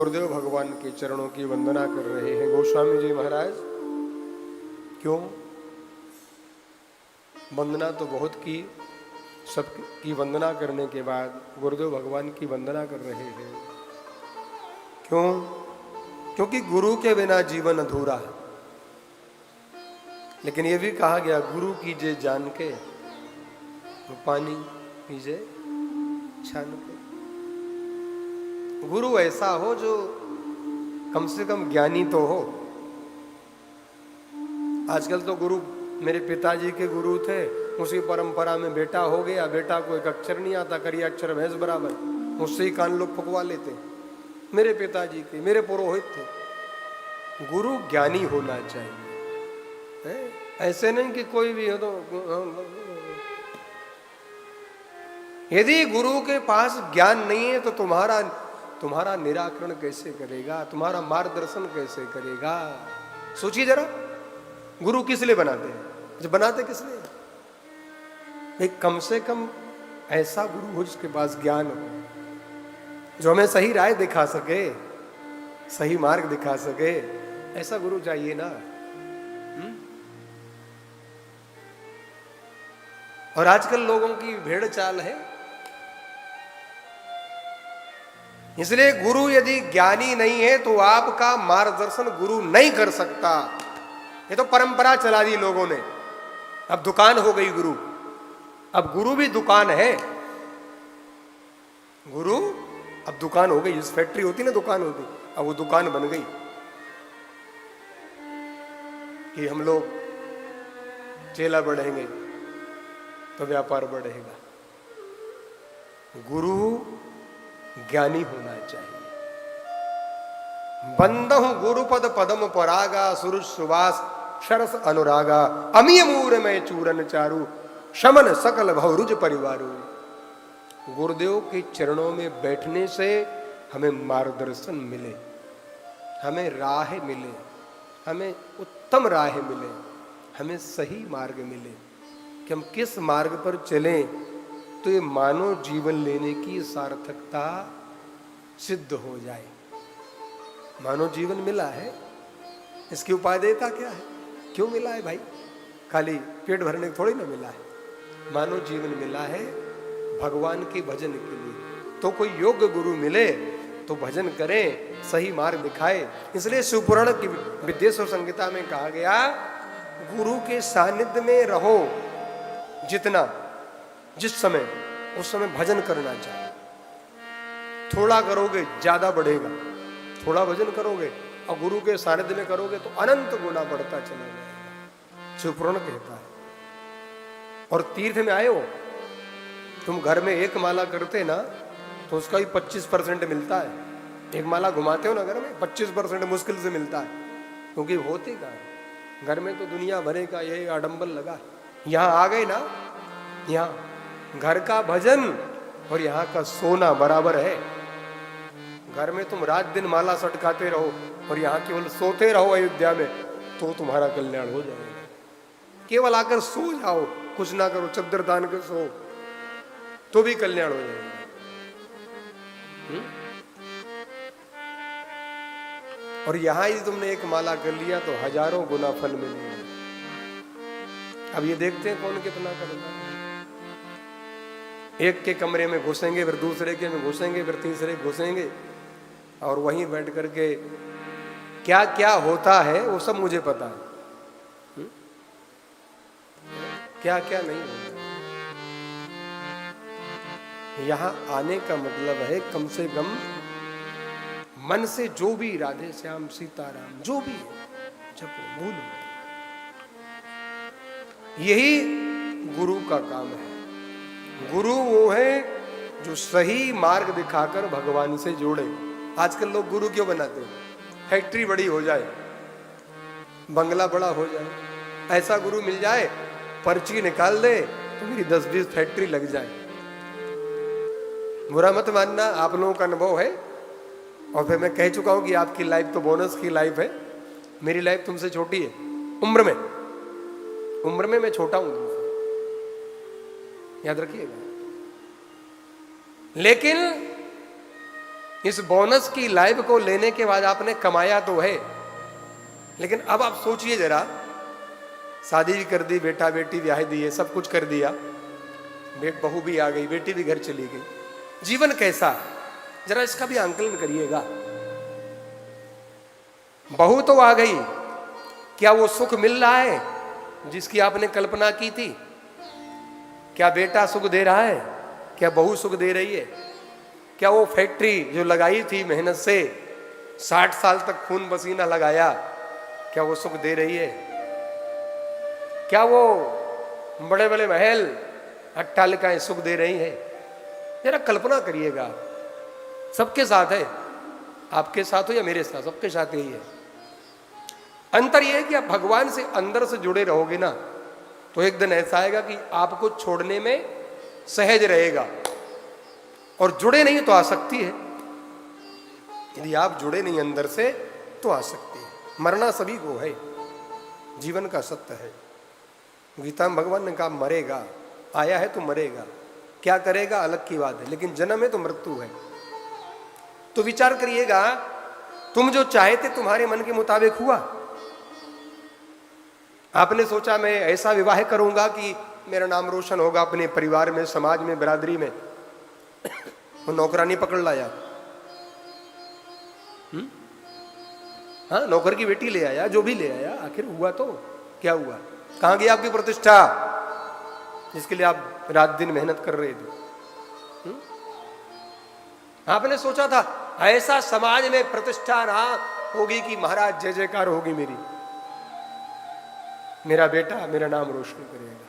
गुरुदेव भगवान के चरणों की वंदना कर रहे हैं गोस्वामी जी महाराज। क्यों वंदना तो बहुत की, सबकी वंदना करने के बाद गुरुदेव भगवान की वंदना कर रहे हैं। क्यों? क्योंकि गुरु के बिना जीवन अधूरा है। लेकिन यह भी कहा गया गुरु कीजिए जान के, पानी पीजिए छान के। गुरु ऐसा हो जो कम से कम ज्ञानी तो हो। आजकल तो गुरु, मेरे पिताजी के गुरु थे, उसी परंपरा में बेटा हो गया, बेटा को एक अक्षर नहीं आता, करिए अक्षर भैंस बराबर, उससे ही कान लोग फुकवा लेते। मेरे पिताजी के, मेरे पुरोहित थे। गुरु ज्ञानी होना चाहिए, ऐसे नहीं कि कोई भी हो तो। यदि गुरु के पास ज्ञान नहीं है तो तुम्हारा निराकरण कैसे करेगा, तुम्हारा मार्गदर्शन कैसे करेगा? सोचिए जरा, गुरु किस लिए बनाते हैं? जो बनाते किस लिए? एक कम से कम ऐसा गुरु हो जिसके पास ज्ञान हो, जो हमें सही राय दिखा सके, सही मार्ग दिखा सके। ऐसा गुरु चाहिए ना। और आजकल लोगों की भेड़ चाल है। इसलिए गुरु यदि ज्ञानी नहीं है तो आपका मार्गदर्शन गुरु नहीं कर सकता। ये तो परंपरा चला दी लोगों ने। अब दुकान हो गई गुरु, अब गुरु भी दुकान है। गुरु अब दुकान हो गई। जिस फैक्ट्री होती ना दुकान होती, अब वो दुकान बन गई कि हम लोग चेला बढ़ेंगे तो व्यापार बढ़ेगा। गुरु ज्ञानी होना चाहिए। बंदहु गुरुपद पदम परागा, सुरुष सुवास शरस अनुरागा, अमीय मूर में चूरन चारु, शमन सकल भवरुज परिवारु। गुरुदेव के चरणों में बैठने से हमें मार्गदर्शन मिले, हमें राह मिले, हमें उत्तम राह मिले, हमें सही मार्ग मिले कि हम किस मार्ग पर चलें तो ये मानव जीवन लेने की सार्थकता सिद्ध हो जाए। मानव जीवन मिला है, इसकी उपादेयता क्या है? क्यों मिला है भाई? खाली पेट भरने को थोड़ी ना मिला है। मानव जीवन मिला है भगवान के भजन के लिए। तो कोई योग्य गुरु मिले तो भजन करें, सही मार्ग दिखाए। इसलिए शिवपुराण की विद्येश्वर संहिता में कहा गया, गुरु के सानिध्य में रहो जितना, जिस समय, उस समय भजन करना चाहिए। थोड़ा करोगे ज्यादा बढ़ेगा, थोड़ा भजन करोगे और गुरु के सानिध्य में करोगे तो अनंत गुना बढ़ता चला जाएगा। शिवपुराण कहता है। और तीर्थ में आए हो, तुम घर में एक माला करते ना तो उसका भी 25% मिलता है। एक माला घुमाते हो ना घर में, 25% मुश्किल से मिलता है। क्योंकि होते का घर में तो दुनिया भरे का यही आडंबर लगा। यहाँ आ गए ना, यहाँ घर का भजन और यहाँ का सोना बराबर है। घर में तुम रात दिन माला सटकाते रहो और यहाँ केवल सोते रहो अयोध्या में, तो तुम्हारा कल्याण हो जाएगा। केवल आकर सो जाओ, कुछ ना करो, चद्दर तान के सो, तो भी कल्याण हो जाएगा। और यहां ही तुमने एक माला कर लिया तो हजारों गुना फल मिलेगा। अब ये देखते हैं कौन कितना करेगा। एक के कमरे में घुसेंगे, फिर दूसरे के में घुसेंगे, फिर तीसरे घुसेंगे, और वहीं बैठ करके क्या क्या होता है वो सब मुझे पता है। क्या क्या नहीं होता। यहां आने का मतलब है कम से कम मन से जो भी राधे श्याम सीताराम जो भी है जपो, बोलो। यही गुरु का काम है। गुरु वो है जो सही मार्ग दिखाकर भगवान से जोड़े। आजकल लोग गुरु क्यों बनाते हैं? फैक्ट्री बड़ी हो जाए, बंगला बड़ा हो जाए, ऐसा गुरु मिल जाए, पर्ची निकाल दे तो मेरी 10-20 फैक्ट्री लग जाए। बुरा मत मानना, आप लोगों का अनुभव है। और फिर मैं कह चुका हूं कि आपकी लाइफ तो बोनस की लाइफ है, मेरी लाइफ तुमसे छोटी है। उम्र में मैं छोटा हूं तुमसे, याद रखिएगा। लेकिन इस बोनस की लाइफ को लेने के बाद आपने कमाया तो है, लेकिन अब आप सोचिए जरा, शादी भी कर दी, बेटा बेटी ब्याह दिए, सब कुछ कर दिया, बहू भी आ गई, बेटी भी घर चली गई, जीवन कैसा है जरा इसका भी आंकलन करिएगा। बहू तो आ गई, क्या वो सुख मिल रहा है जिसकी आपने कल्पना की थी? क्या बेटा सुख दे रहा है? क्या बहू सुख दे रही है? क्या वो फैक्ट्री जो लगाई थी मेहनत से, 60 साल तक खून पसीना लगाया, क्या वो सुख दे रही है? क्या वो बड़े बड़े महल अट्टालिकाएं सुख दे रही है? जरा कल्पना करिएगा। सबके साथ है, आपके साथ हो या मेरे साथ, सबके साथ यही है। अंतर यह है कि आप भगवान से अंदर से जुड़े रहोगे ना, तो एक दिन ऐसा आएगा कि आपको छोड़ने में सहज रहेगा, और जुड़े नहीं तो आसक्ति है। यदि आप जुड़े नहीं अंदर से तो आसक्ति है। मरना सभी को है, जीवन का सत्य है। गीता में भगवान ने कहा मरेगा, आया है तो मरेगा, क्या करेगा अलग की बात है, लेकिन जन्म है तो मृत्यु है। तो विचार करिएगा, तुम जो चाहे थे तुम्हारे मन के मुताबिक हुआ? आपने सोचा मैं ऐसा विवाह करूंगा कि मेरा नाम रोशन होगा अपने परिवार में, समाज में, बिरादरी में, वो नौकरानी पकड़ लाया, हाँ नौकर की बेटी ले आया, जो भी ले आया, आखिर हुआ तो क्या हुआ? कहां गई आपकी प्रतिष्ठा जिसके लिए आप रात दिन मेहनत कर रहे थे? आपने सोचा था ऐसा समाज में प्रतिष्ठा ना होगी कि महाराज जय जयकार होगी मेरी, मेरा बेटा मेरा नाम रोशन करेगा।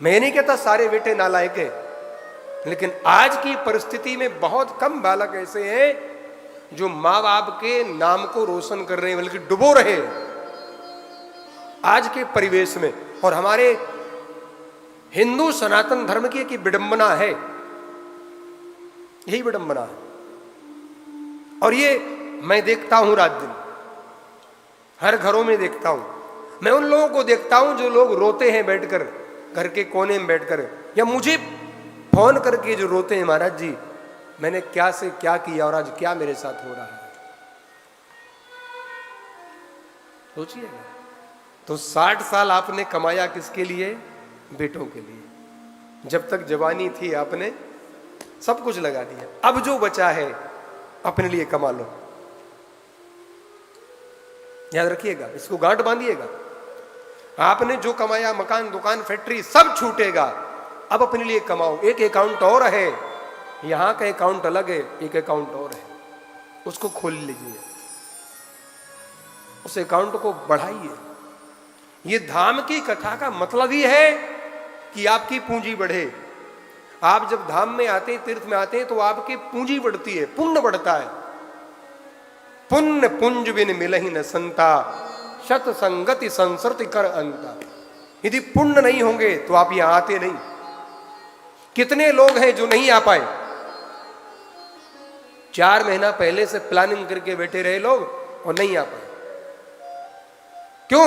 मैं नहीं कहता सारे बेटे नालायक हैं, लेकिन आज की परिस्थिति में बहुत कम बालक ऐसे हैं जो मां बाप के नाम को रोशन कर रहे हैं, बल्कि डुबो रहे हैं आज के परिवेश में। और हमारे हिंदू सनातन धर्म की एक विडंबना है, यही विडंबना है। और ये मैं देखता हूं रात दिन, हर घरों में देखता हूं। मैं उन लोगों को देखता हूं जो लोग रोते हैं बैठकर, घर के कोने में बैठकर, या मुझे फोन करके जो रोते हैं, महाराज जी मैंने क्या से क्या किया और आज क्या मेरे साथ हो रहा है। सोचिएगा, तो 60 साल आपने कमाया किसके लिए? बेटों के लिए। जब तक जवानी थी आपने सब कुछ लगा दिया, अब जो बचा है अपने लिए कमा लो। याद रखिएगा, इसको गांठ बांधिएगा। आपने जो कमाया, मकान दुकान फैक्ट्री सब छूटेगा, अब अपने लिए कमाओ। एक अकाउंट और है, यहां का अकाउंट अलग है, एक अकाउंट और है, उसको खोल लीजिए, उस अकाउंट को बढ़ाइए। ये धाम की कथा का मतलब ही है कि आपकी पूंजी बढ़े। आप जब धाम में आते हैं, तीर्थ में आते हैं, तो आपकी पूंजी बढ़ती है, पुण्य बढ़ता है। पुण्य पुंज बिन मिलहि न संता, शत संगति संसृति कर अंता। यदि पुण्य नहीं होंगे तो आप यहां आते नहीं। कितने लोग हैं जो नहीं आ पाए? 4 महीना पहले से प्लानिंग करके बैठे रहे लोग और नहीं आ पाए। क्यों?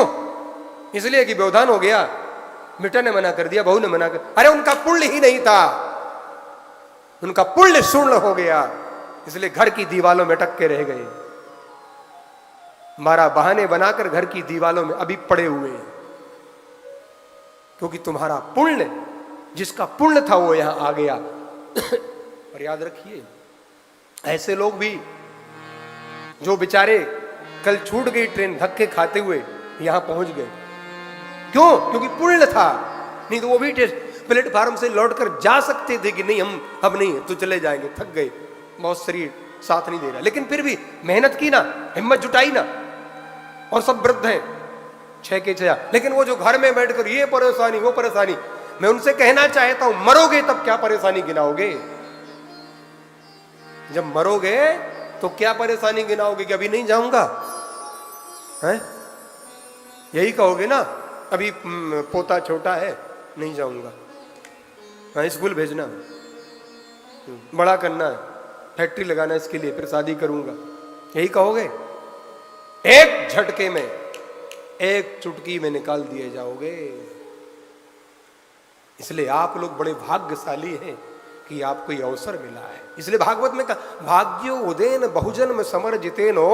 इसलिए कि व्यवधान हो गया, बेटा ने मना कर दिया, बहू ने मना कर, अरे उनका पुण्य ही नहीं था, उनका पुण्य शून्य हो गया, इसलिए घर की दीवालों में अटक के रह गए। मारा बहाने बनाकर घर की दीवालों में अभी पड़े हुए हैं, क्योंकि तुम्हारा पुण्य, जिसका पुण्य था वो यहां आ गया। और याद रखिए, ऐसे लोग भी जो बेचारे कल छूट गई ट्रेन, धक्के खाते हुए यहां पहुंच गए, क्यों? क्योंकि पुण्य था। नहीं तो वो भी प्लेटफार्म से लौटकर जा सकते थे कि नहीं हम अब नहीं तो चले जाएंगे, थक गए, बहुत शरीर साथ नहीं दे रहा, लेकिन फिर भी मेहनत की ना, हिम्मत जुटाई ना, और सब वृद्ध हैं 6 के 6। लेकिन वो जो घर में बैठकर ये परेशानी वो परेशानी, मैं उनसे कहना चाहता हूं, मरोगे तब क्या परेशानी गिनाओगे? जब मरोगे तो क्या परेशानी गिनाओगे कि अभी नहीं जाऊंगा, हैं? यही कहोगे ना, अभी पोता छोटा है नहीं जाऊंगा, हाँ स्कूल भेजना, बड़ा करना है, फैक्ट्री लगाना है, इसके लिए फिर शादी करूंगा, यही कहोगे? एक झटके में, एक चुटकी में निकाल दिए जाओगे। इसलिए आप लोग बड़े भाग्यशाली हैं कि आपको ये अवसर मिला है। इसलिए भागवत में कहा, भाग्यो उदयन बहुजन्म समर जितेनो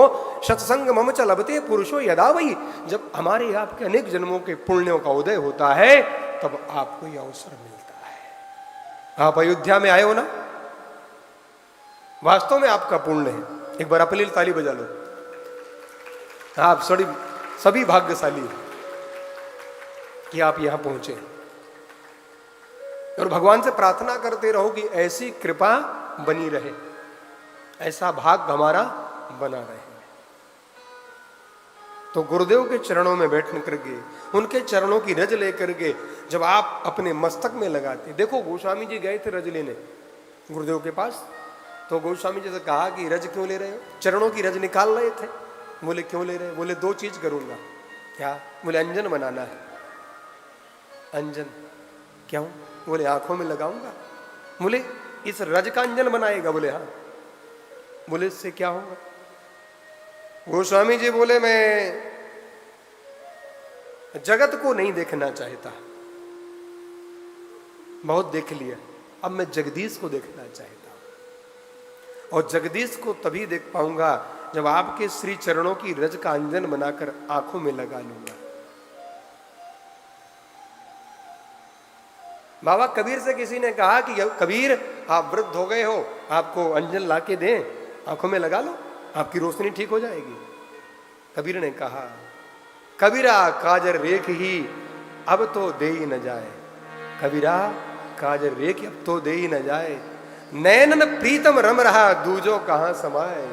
सत्संग मम च लभते पुरुषो यदा वही। जब हमारे आपके अनेक जन्मों के पुण्यों का उदय होता है तब आपको ये अवसर मिलता है। आप अयोध्या में आए हो ना, वास्तव में आपका पुण्य है। एक बार अपनी ताली बजा लो। आप सभी भाग्यशाली हैं कि आप यहां पहुंचे। और भगवान से प्रार्थना करते रहो कि ऐसी कृपा बनी रहे, ऐसा भाग हमारा बना रहे। तो गुरुदेव के चरणों में बैठ करके, उनके चरणों की रज लेकर के जब आप अपने मस्तक में लगाते, देखो गोस्वामी जी गए थे रज लेने गुरुदेव के पास, तो गोस्वामी जी से कहा कि रज क्यों ले रहे हो? चरणों की रज निकाल रहे थे। बोले क्यों ले रहे? बोले 2 चीज करूंगा। क्या? बोले अंजन बनाना है। अंजन क्यों? बोले आंखों में लगाऊंगा। बोले इस रज का अंजन बनाएगा? बोले हाँ। बोले इससे क्या होगा? गोस्वामी जी बोले मैं जगत को नहीं देखना चाहता, बहुत देख लिया, अब मैं जगदीश को देखना चाहता हूं। और जगदीश को तभी देख पाऊंगा जब आपके श्री चरणों की रज का अंजन बनाकर आंखों में लगा लूंगा। बाबा कबीर से किसी ने कहा कि कबीर आप वृद्ध हो गए हो, आपको अंजन लाके दें, आंखों में लगा लो, आपकी रोशनी ठीक हो जाएगी। कबीर ने कहा, कबीरा काजर रेख ही अब तो दे ही न जाए। कबीरा काजर रेख अब तो दे ही न जाए। नैनन प्रीतम रम रहा दूजो कहां समाए।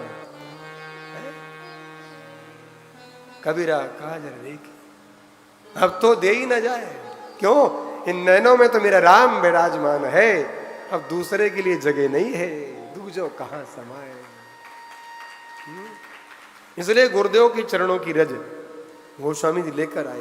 कबीरा काजर रेख अब तो दे ही न जाए। क्यों? इन नैनों में तो मेरा राम विराजमान है, अब दूसरे के लिए जगह नहीं है, दूजो कहां समाए। इसलिए गुरुदेव के चरणों की रज गोस्वामी जी लेकर आए।